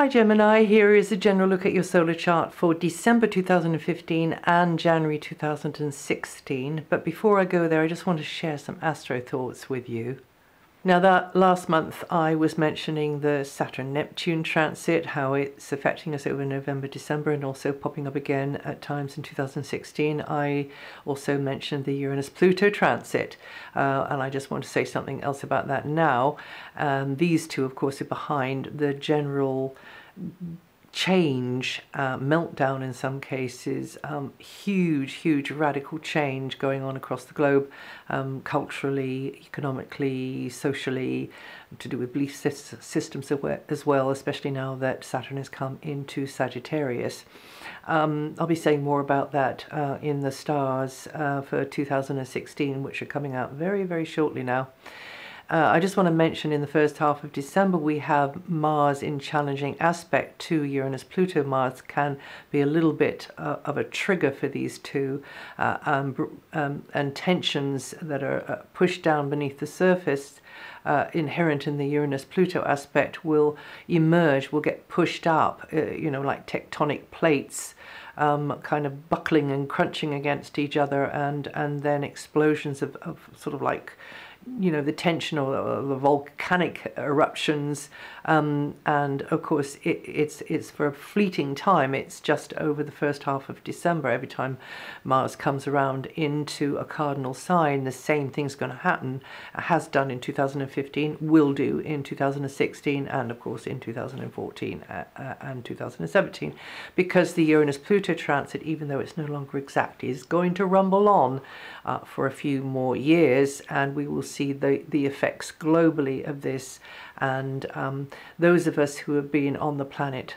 Hi Gemini, here is a general look at your solar chart for December 2015 and January 2016. But before I go there, I just want to share some astro thoughts with you. Now that last month I was mentioning the Saturn-Neptune transit, how it's affecting us over November, December, and also popping up again at times in 2016. I also mentioned the Uranus-Pluto transit, and I just want to say something else about that now. These two, of course, are behind the general change, meltdown in some cases, huge radical change going on across the globe, culturally, economically, socially, to do with belief systems as well, especially now that Saturn has come into Sagittarius. I'll be saying more about that in the stars for 2016, which are coming out very shortly now. I just want to mention in the first half of December we have Mars in challenging aspect to Uranus-Pluto. Mars can be a little bit of a trigger for these two, and tensions that are pushed down beneath the surface inherent in the Uranus-Pluto aspect will emerge, will get pushed up, you know, like tectonic plates, kind of buckling and crunching against each other, and then explosions of sort of like, you know, the tension or the volcanic eruptions, and of course it's for a fleeting time. It's just over the first half of December. Every time Mars comes around into a cardinal sign, the same thing's going to happen, has done in 2015, will do in 2016, and of course in 2014 and 2017, because the Uranus-Pluto transit, even though it's no longer exact, is going to rumble on for a few more years, and we will see the effects globally of this. And those of us who have been on the planet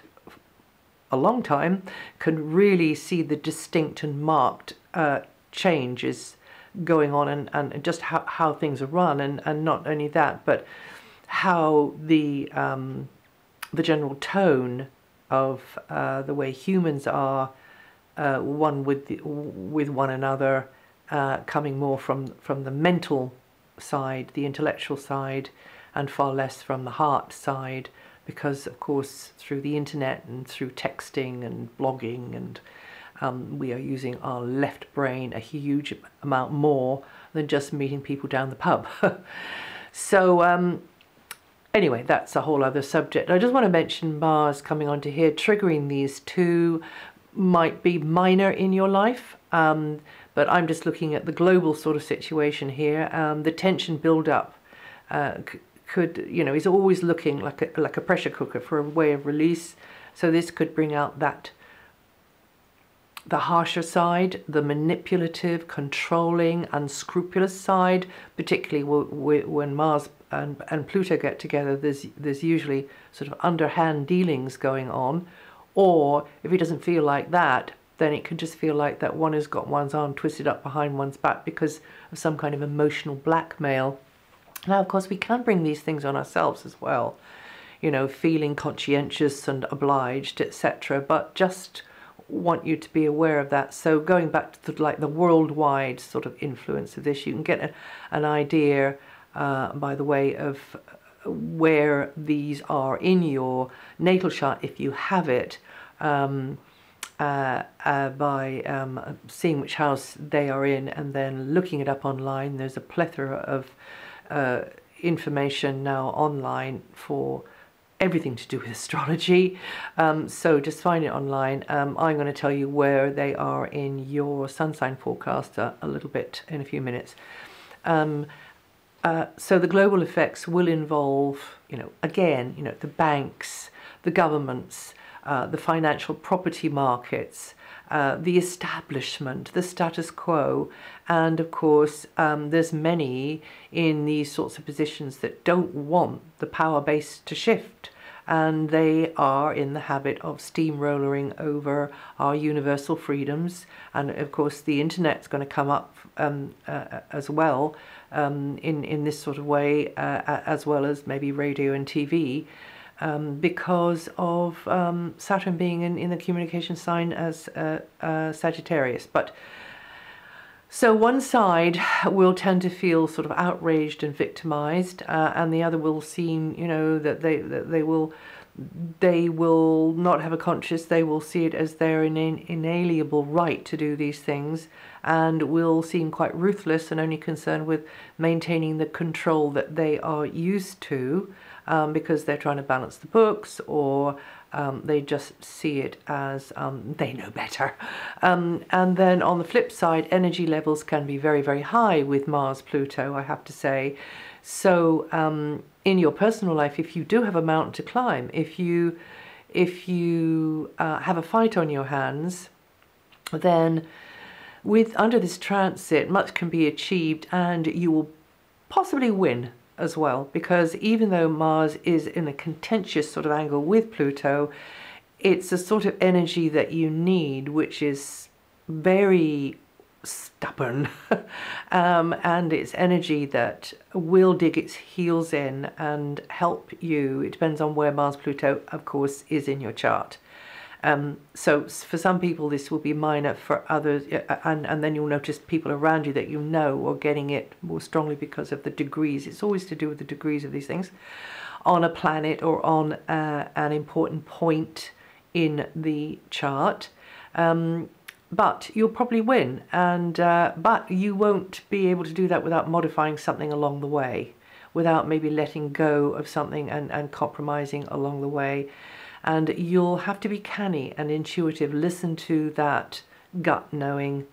a long time can really see the distinct and marked changes going on, and just how things are run, and not only that, but how the general tone of the way humans are one with one another, coming more from the mental side, the intellectual side, and far less from the heart side, because of course through the internet and through texting and blogging, and we are using our left brain a huge amount more than just meeting people down the pub. So anyway, that's a whole other subject. I just want to mention Mars coming onto here, triggering these two, might be minor in your life, but I'm just looking at the global sort of situation here. The tension build up could, you know, is always looking like a pressure cooker for a way of release. So this could bring out that the harsher side, the manipulative, controlling, unscrupulous side, particularly when Mars and Pluto get together. There's usually sort of underhand dealings going on. Or if it doesn't feel like that, then it can just feel like that one has got one's arm twisted up behind one's back because of some kind of emotional blackmail. Now, of course, we can bring these things on ourselves as well, you know, feeling conscientious and obliged, etc. But just want you to be aware of that. So going back to the worldwide sort of influence of this, you can get an idea by the way of where these are in your natal chart, if you have it, by seeing which house they are in and then looking it up online. There's a plethora of information now online for everything to do with astrology, so just find it online. I'm going to tell you where they are in your sun sign forecast a little bit in a few minutes. So the global effects will involve, you know, again, you know, the banks, the governments, the financial property markets, the establishment, the status quo, and of course there's many in these sorts of positions that don't want the power base to shift, and they are in the habit of steamrollering over our universal freedoms. And of course the internet's going to come up as well in this sort of way, as well as maybe radio and TV, because of Saturn being in the communication sign as Sagittarius. But so one side will tend to feel sort of outraged and victimized, and the other will seem, you know, that they will they will not have a conscience. They will see it as their inalienable right to do these things, and will seem quite ruthless and only concerned with maintaining the control that they are used to, because they're trying to balance the books, or they just see it as they know better. And then on the flip side, energy levels can be very, very high with Mars Pluto, I have to say. So in your personal life, if you do have a mountain to climb, if you have a fight on your hands, then under this transit, much can be achieved, and you will possibly win as well, because even though Mars is in a contentious sort of angle with Pluto, it's a sort of energy that you need, which is very stubborn, and it's energy that will dig its heels in and help you. It depends on where Mars Pluto, of course, is in your chart. So for some people this will be minor, for others, and then you'll notice people around you that you know are getting it more strongly because of the degrees. It's always to do with the degrees of these things on a planet or on an important point in the chart. But you'll probably win, and but you won't be able to do that without modifying something along the way, without maybe letting go of something and compromising along the way. And you'll have to be canny and intuitive, listen to that gut knowing,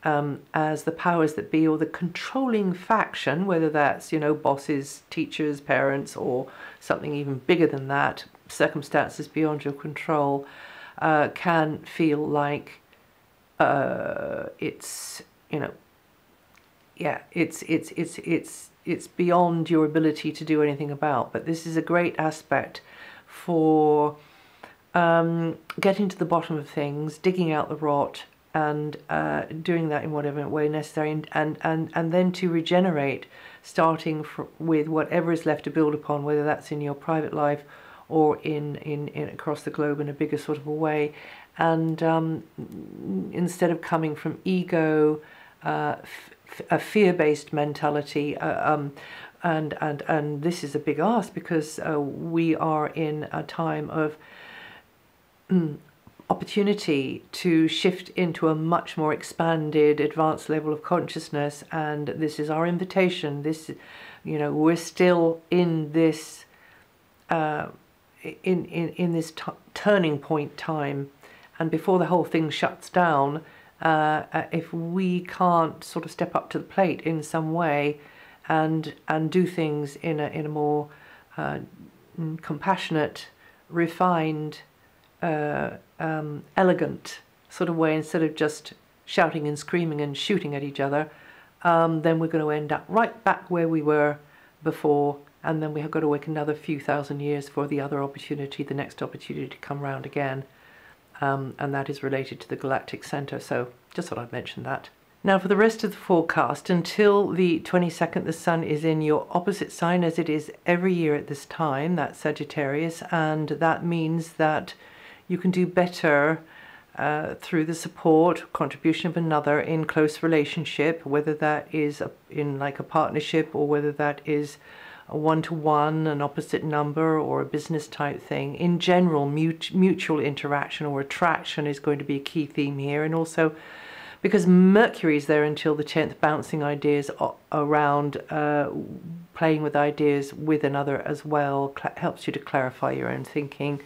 as the powers that be, or the controlling faction, whether that's, you know, bosses, teachers, parents, or something even bigger than that, circumstances beyond your control, can feel like it's, you know, yeah, it's beyond your ability to do anything about. But this is a great aspect for getting to the bottom of things, digging out the rot, and doing that in whatever way necessary, and then to regenerate, starting with whatever is left to build upon, whether that's in your private life or in across the globe in a bigger sort of a way. And instead of coming from ego, a fear-based mentality, and this is a big ask, because we are in a time of opportunity to shift into a much more expanded, advanced level of consciousness, and this is our invitation. This, you know, we're still in this in this turning point time. And before the whole thing shuts down, if we can't sort of step up to the plate in some way and do things in a more compassionate, refined, elegant sort of way, instead of just shouting and screaming and shooting at each other, then we're going to end up right back where we were before, and then we have got to wait another few thousand years for the other opportunity, the next opportunity to come round again. And that is related to the galactic center. So just thought I'd mention that. Now for the rest of the forecast, until the 22nd, the sun is in your opposite sign, as it is every year at this time, that's Sagittarius, and that means that you can do better through the support, contribution of another in close relationship, whether that is in like a partnership, or whether that is a one-to-one, an opposite number, or a business type thing. In general, mutual interaction or attraction is going to be a key theme here. And also because Mercury is there until the 10th, bouncing ideas around, playing with ideas with another as well, helps you to clarify your own thinking,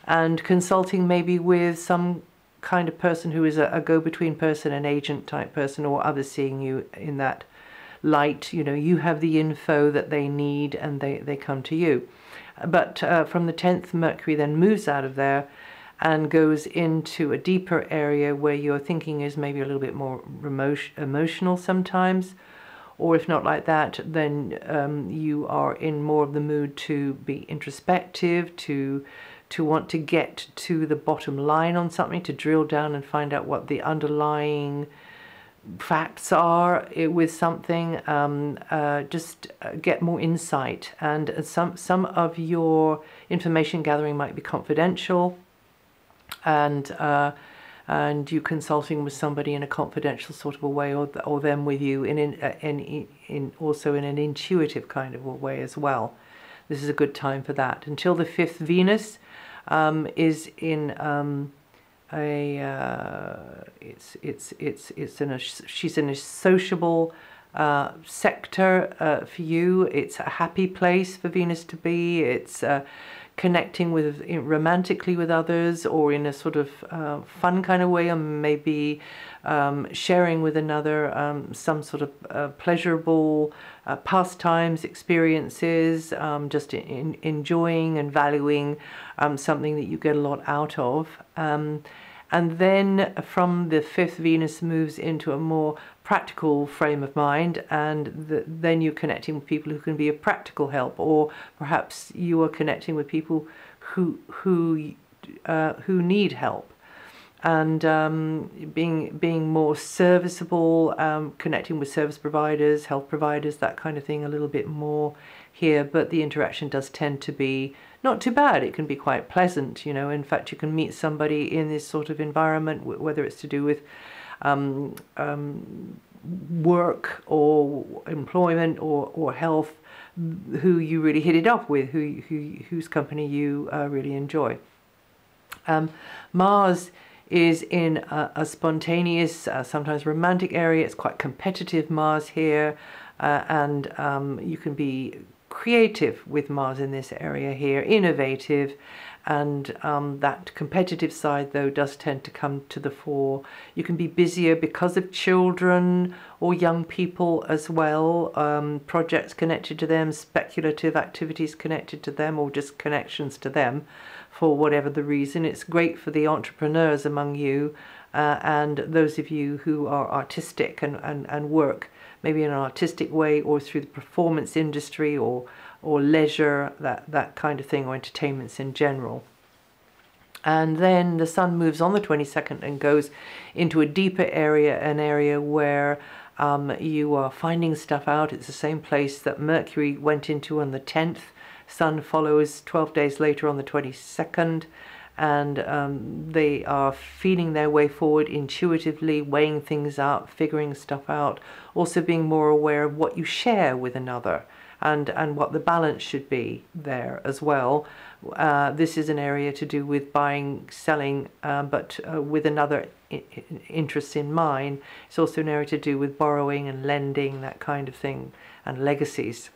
and consulting maybe with some kind of person who is a go-between person, an agent type person, or others seeing you in that light. You know, you have the info that they need and they come to you. But from the 10th, Mercury then moves out of there and goes into a deeper area where your thinking is maybe a little bit more emotional sometimes, or if not like that, then you are in more of the mood to be introspective, to want to get to the bottom line on something, to drill down and find out what the underlying facts are with something, just get more insight. And some of your information gathering might be confidential, and you consulting with somebody in a confidential sort of a way, or them with you in also in an intuitive kind of a way as well. This is a good time for that. Until the 5th, Venus is in she's in a sociable sector for you. It's a happy place for Venus to be. It's connecting with romantically with others, or in a sort of fun kind of way, or maybe sharing with another some sort of pleasurable pastimes, experiences, just enjoying and valuing something that you get a lot out of. And then from the 5th, Venus moves into a more practical frame of mind, and then you're connecting with people who can be a practical help, or perhaps you are connecting with people who need help, and being more serviceable, connecting with service providers, health providers, that kind of thing, a little bit more here. But the interaction does tend to be not too bad. It can be quite pleasant, you know. In fact, you can meet somebody in this sort of environment, whether it's to do with work or employment or health, who you really hit it off with, whose company you really enjoy. Mars is in a spontaneous, sometimes romantic area. It's quite competitive, Mars here, and you can be creative with Mars in this area here, innovative, and that competitive side, though, does tend to come to the fore. You can be busier because of children or young people as well, projects connected to them, speculative activities connected to them, or just connections to them for whatever the reason. It's great for the entrepreneurs among you, and those of you who are artistic and work maybe in an artistic way, or through the performance industry, or leisure, that kind of thing, or entertainments in general. And then the Sun moves on the 22nd and goes into a deeper area, an area where you are finding stuff out. It's the same place that Mercury went into on the 10th. Sun follows 12 days later on the 22nd. And they are feeling their way forward intuitively, weighing things out, figuring stuff out, also being more aware of what you share with another, and what the balance should be there as well. This is an area to do with buying, selling, but with another interest in mind. It's also an area to do with borrowing and lending, that kind of thing, and legacies.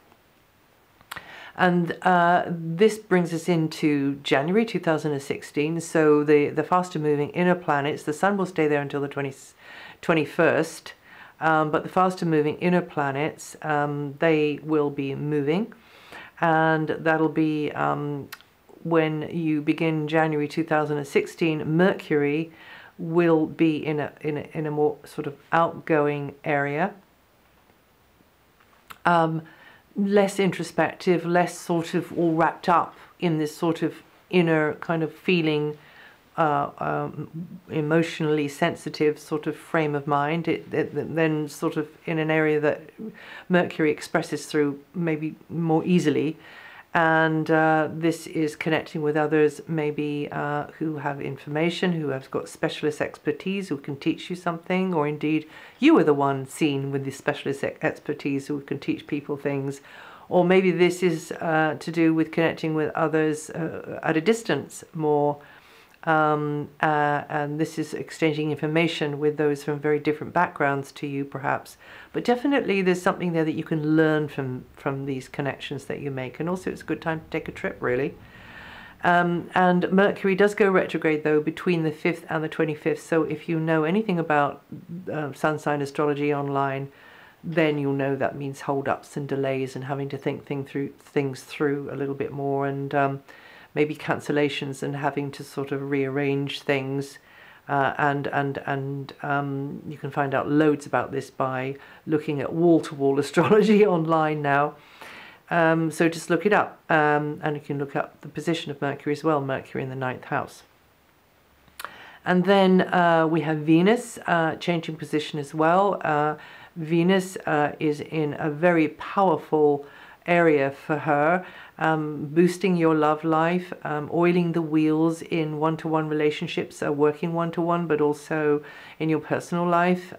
And this brings us into January 2016. So the faster moving inner planets, the Sun will stay there until the 21st, but the faster moving inner planets, they will be moving, and that'll be when you begin January 2016. Mercury will be in a more sort of outgoing area. Less introspective, less sort of all wrapped up in this sort of inner kind of feeling, emotionally sensitive sort of frame of mind. Then sort of in an area that Mercury expresses through maybe more easily. And this is connecting with others, maybe who have information, who have got specialist expertise, who can teach you something, or indeed you are the one seen with this specialist expertise who can teach people things. Or maybe this is to do with connecting with others at a distance more, and this is exchanging information with those from very different backgrounds to you, perhaps. But definitely there's something there that you can learn from these connections that you make. And also it's a good time to take a trip, really. And Mercury does go retrograde, though, between the 5th and the 25th. So if you know anything about sun sign astrology online, then you'll know that means hold-ups and delays and having to think things through a little bit more, and maybe cancellations and having to sort of rearrange things. And you can find out loads about this by looking at wall-to-wall astrology online now. So just look it up, and you can look up the position of Mercury as well, Mercury in the 9th house. And then we have Venus changing position as well. Venus is in a very powerful area for her, boosting your love life, oiling the wheels in one-to-one relationships, working one-to-one, but also in your personal life.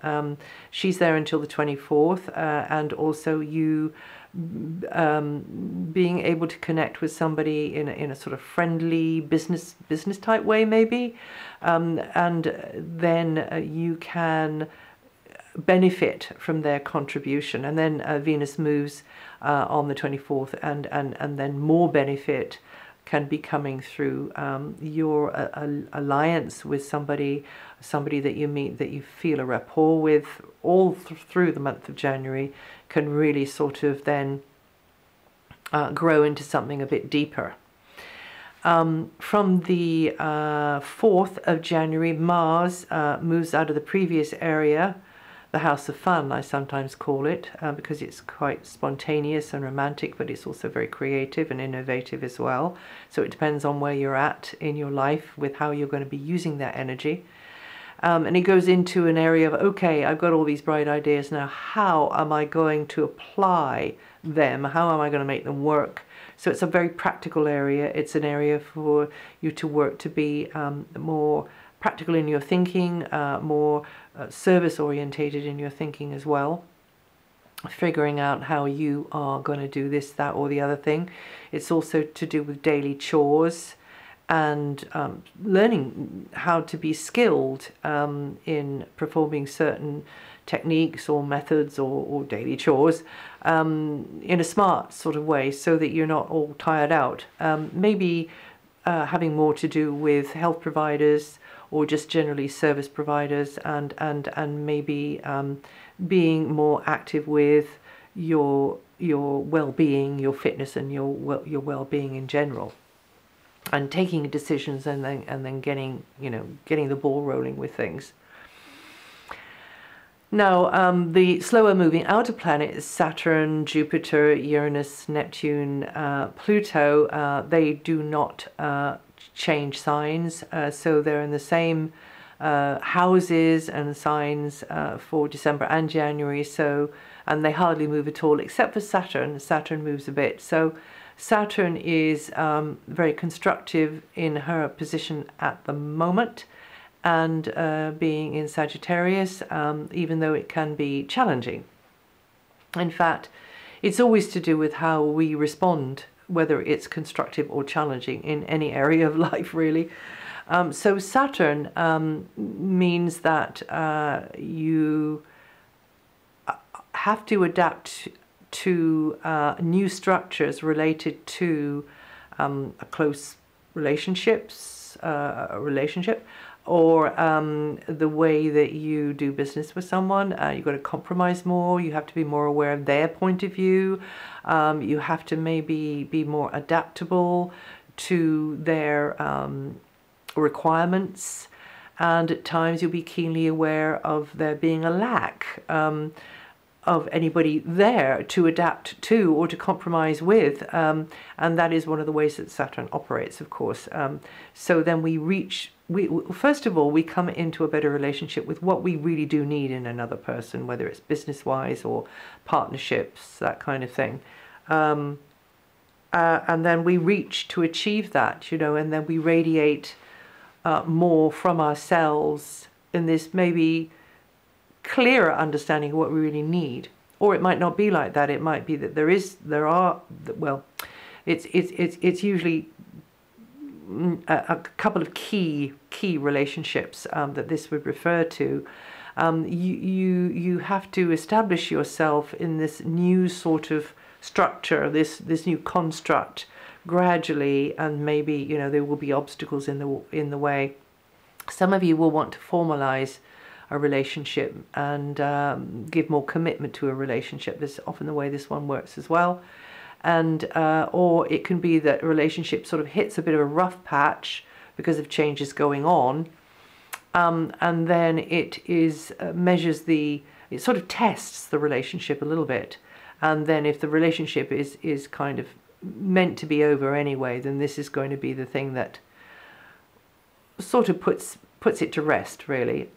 She's there until the 24th, and also you being able to connect with somebody in a sort of friendly business type way maybe, and then you can benefit from their contribution. And then Venus moves on the 24th, and then more benefit can be coming through your alliance with somebody that you meet, that you feel a rapport with, all through the month of January, can really sort of then grow into something a bit deeper. From the 4th of January, Mars moves out of the previous area, the house of fun, I sometimes call it, because it's quite spontaneous and romantic, but it's also very creative and innovative as well. So it depends on where you're at in your life with how you're going to be using that energy. And it goes into an area of, okay, I've got all these bright ideas now. How am I going to apply them? How am I going to make them work? So it's a very practical area. It's an area for you to work to be more practical in your thinking, more service orientated in your thinking as well, figuring out how you are going to do this, that, or the other thing. It's also to do with daily chores and learning how to be skilled in performing certain techniques or methods or daily chores in a smart sort of way, so that you're not all tired out. Maybe having more to do with health providers, or just generally service providers, and maybe being more active with your well-being, your fitness, and your well-being in general, and taking decisions, and then getting the ball rolling with things. Now, the slower moving outer planets, Saturn, Jupiter, Uranus, Neptune, Pluto, they do not change signs, so they're in the same houses and signs for December and January, and they hardly move at all except for Saturn. Saturn moves a bit. So Saturn is very constructive in her position at the moment, and being in Sagittarius, even though it can be challenging. In fact, it's always to do with how we respond, whether it's constructive or challenging in any area of life, really. So Saturn means that you have to adapt to new structures related to a close relationship, or the way that you do business with someone. You've got to compromise more. You have to be more aware of their point of view. You have to maybe be more adaptable to their requirements. And at times you'll be keenly aware of there being a lack of anybody there to adapt to or to compromise with. And that is one of the ways that Saturn operates, of course. So then first of all, we come into a better relationship with what we really do need in another person, whether it's business-wise or partnerships, that kind of thing. And then we reach to achieve that, and then we radiate more from ourselves in this maybe clearer understanding of what we really need. Or it might not be like that. It might be that it's usually a couple of key relationships that this would refer to. You have to establish yourself in this new sort of structure, this new construct, gradually, and maybe there will be obstacles in the way. Some of you will want to formalize a relationship and give more commitment to a relationship. This is often the way this one works as well. And or it can be that a relationship sort of hits a bit of a rough patch because of changes going on, and then it sort of tests the relationship a little bit, and then if the relationship is kind of meant to be over anyway, then this is going to be the thing that sort of puts it to rest, really,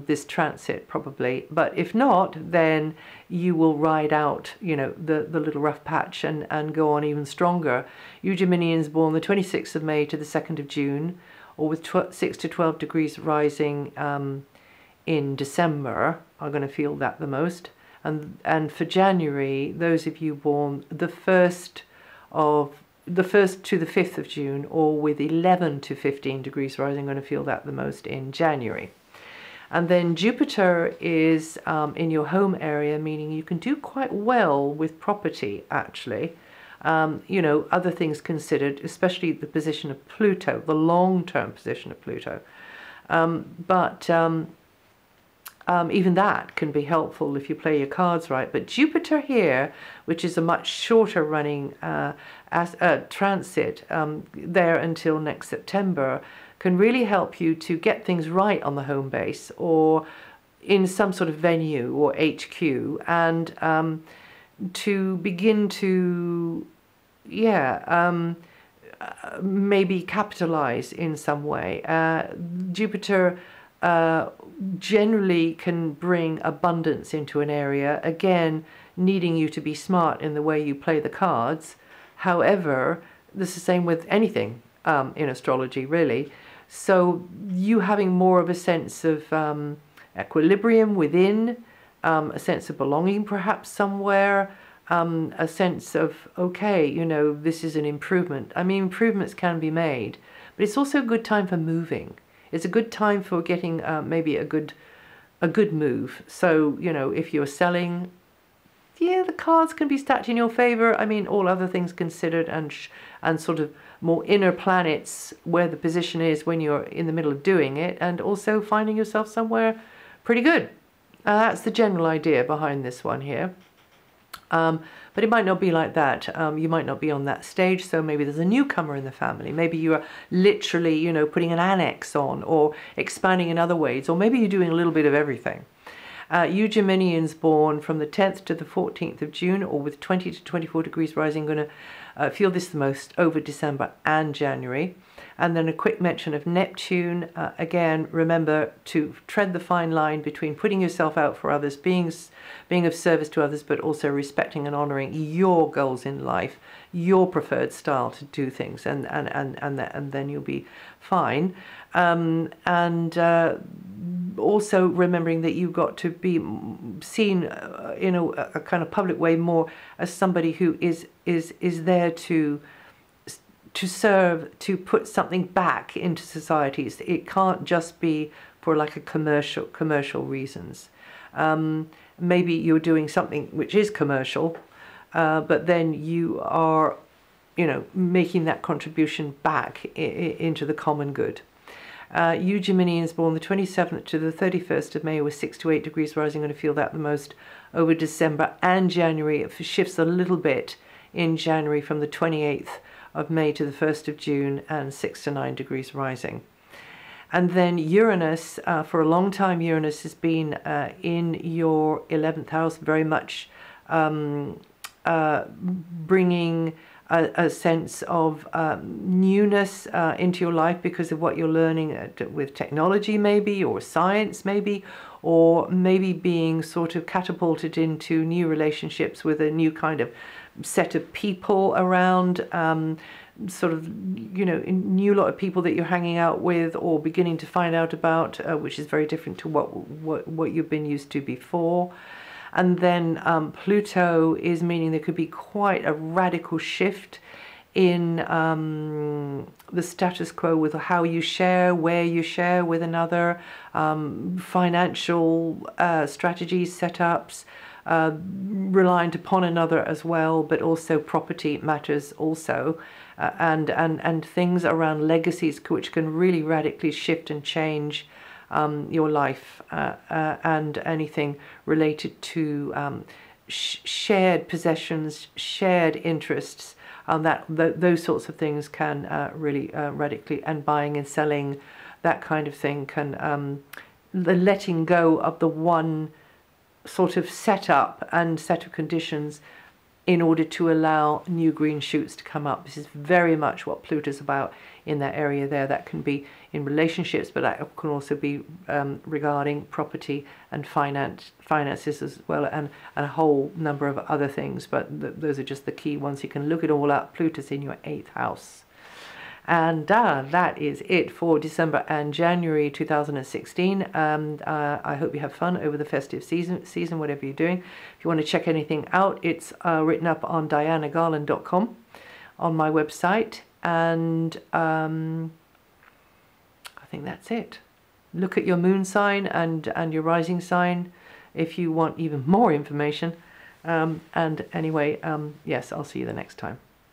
this transit probably. But if not, then you will ride out, the little rough patch and go on even stronger. You Geminians born the 26th of May to the 2nd of June, or with 6 to 12 degrees rising in December, are going to feel that the most. And for January, those of you born the 1st to the 5th of June, or with 11 to 15 degrees rising, are going to feel that the most in January. And then Jupiter is in your home area, meaning you can do quite well with property, actually. You know, other things considered, especially the position of Pluto, the long-term position of Pluto. Even that can be helpful if you play your cards right. But Jupiter here, which is a much shorter running transit there until next September, can really help you to get things right on the home base or in some sort of venue or HQ, and to begin to, maybe capitalize in some way. Jupiter generally can bring abundance into an area, again needing you to be smart in the way you play the cards. However, this is the same with anything in astrology, really. So you having more of a sense of equilibrium within, a sense of belonging perhaps somewhere, a sense of, okay, you know, this is an improvement. I mean, improvements can be made, but it's also a good time for moving. It's a good time for getting maybe a good move. So, you know, if you're selling, the cards can be stacked in your favor. I mean, all other things considered, and sort of more inner planets where the position is when you're in the middle of doing it, and also finding yourself somewhere pretty good. That's the general idea behind this one here. But it might not be like that. You might not be on that stage, so maybe there's a newcomer in the family. Maybe you are literally, you know, putting an annex on or expanding in other ways, or maybe you're doing a little bit of everything. You Geminians born from the 10th to the 14th of June, or with 20 to 24 degrees rising, going to feel this the most over December and January. And then a quick mention of Neptune. Again, remember to tread the fine line between putting yourself out for others, being of service to others, but also respecting and honoring your goals in life, your preferred style to do things, and then you'll be fine. Also remembering that you've got to be seen in a kind of public way more as somebody who is there to serve, to put something back into societies. It can't just be for like a commercial reasons. Maybe you're doing something which is commercial, but then you are, you know, making that contribution back into the common good. You Geminians born the 27th to the 31st of May with 6 to 8 degrees rising, going to feel that the most over December and January. It shifts a little bit in January from the 28th of May to the 1st of June, and 6 to 9 degrees rising. And then Uranus, for a long time Uranus has been in your 11th house, very much bringing a sense of newness into your life because of what you're learning with technology maybe, or science maybe, or maybe being sort of catapulted into new relationships with a new kind of set of people around, sort of, you know, a new lot of people that you're hanging out with or beginning to find out about, which is very different to what you've been used to before. And then Pluto is meaning there could be quite a radical shift in the status quo with how you share, where you share with another, financial strategies, setups, reliant upon another as well, but also property matters also, and things around legacies which can really radically shift and change your life, and anything related to shared possessions, shared interests, those sorts of things can really radically, and buying and selling, that kind of thing can, the letting go of the one sort of setup and set of conditions in order to allow new green shoots to come up. This is very much what Pluto's about in that area there. That can be in relationships, but that can also be regarding property and finances as well, and a whole number of other things, but those are just the key ones. You can look it all up. Pluto's in your 8th house. And that is it for December and January 2016. I hope you have fun over the festive season, whatever you're doing. If you want to check anything out, it's written up on DianaGarland.com on my website. And I think that's it. Look at your moon sign and your rising sign if you want even more information. And anyway, yes, I'll see you the next time.